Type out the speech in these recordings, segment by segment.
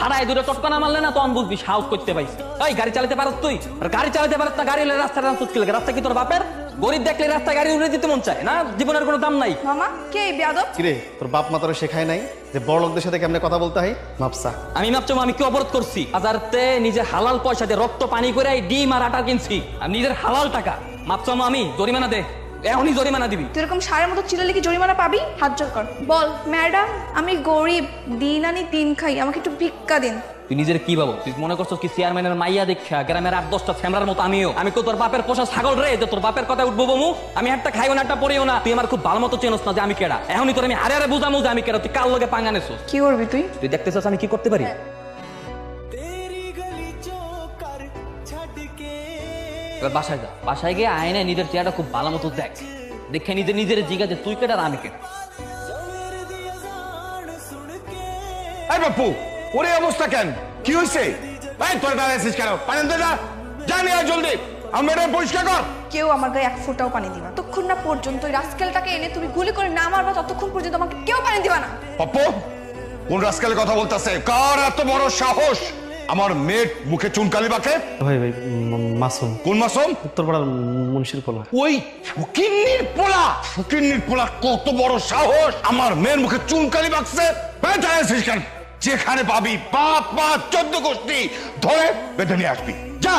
হারায় দূরে চটকানা মারলে না তখন বুঝবি সাহস করতে পাইছি। এই গাড়ি চালাতে পারস তুই? আর গাড়ি চালাতে পারস না, গাড়ি হলে রাস্তায় চুটকি লাগে। রাস্তা কি তোর বাপের? গরিব দেখলে রাস্তায় গাড়ি উড়ে দিতে মন চায় না? জীবনের কোনো দাম নাই। মামা কে এই বেয়াদব? কিরে তোর বাপ মা তোরা শেখায় নাই যে বড় লোকদের সাথে কেমনে কথা বলতে হয়? মাপসা আমি ভাবছো আমি কি অবরোধ করছি? বাজারতে নিজের হালাল পয়সা দিয়ে রক্ত পানি করে ডিম আর আটা কিনছি, আমি নিজের হালাল টাকা। মাপছো আমি জরিমানা দে, এখনই জরিমানা দিবি। তুই এরকম সারের মতো চিল্লালে কি জরিমানা পাবি? হাত জোর কর, বল ম্যাডাম আমি গরিব, দিন আনি দিন খাই, আমাকে একটু ভিক্ষা দিন। তুই নিজের কি ভাবো? তুই মনে করছো কি চেয়ারম্যানের মাইয়া দেখা গ্রামের 8-10টা ফ্যামরার মতো আমিও? আমি তো তোর বাপের পোষা ছাগল রে যে তোর বাপের কথা উঠবো বমু? আমি একটা খাইও না একটা পড়িও না। তুই আমার খুব ভালো মতো চেনস না যে আমি কেডা। এখনই তোর আমি হারে হারে বুঝামু যে আমি কেডা। তুই কার লগে পাঙ্গা নেছিস? কি করবি তুই? তুই দেখতেছিস আমি কি করতে পারি? এবার বাসায় যা, বাসায় গিয়ে আয়নায় নিজের চেহারাটা খুব ভালো মতো দেখ, দেখে নিজের জিজ্ঞাসা যে তুই কেডা আর আমি কেডা। এই বাপু, ওরে অবস্থা কেন? কি হয়েছে? ভাই তোর দাঁড়ায় আছিস কেন? পানি দে না, জানি আর জলদি আমি এটা পরিষ্কার কর। কেউ আমার গায়ে এক ফোঁটাও পানি দিবা, ততক্ষণ না পর্যন্ত ওই রাস্কেলটাকে এনে তুমি গুলি করে না মারবা, ততক্ষণ পর্যন্ত আমাকে কেউ পানি দিবা না। পাপ্পু, কোন রাস্কালের কথা বলতাছে? কার এত বড় সাহস আমার মেয়ের মুখে চুনকালি বাঁকে? ভাই ভাই মাসুম কোন মাসুম? উত্তরপাড়ার মুন্সির পোলা। ওই ফকিন্নির পোলা, ফকিন্নির পোলা কত বড় সাহস আমার মেয়ের মুখে চুনকালি বাঁকছে? ভাই দাঁড়ায় আছিস কেন? যেখানে পাবি বাপ মা 14 গোষ্ঠী ধরে বেঁধে নিয়ে আসবি, যা।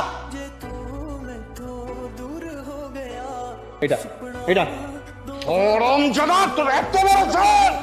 এটা এটা গরম জানা তোর এত বড় সাহস!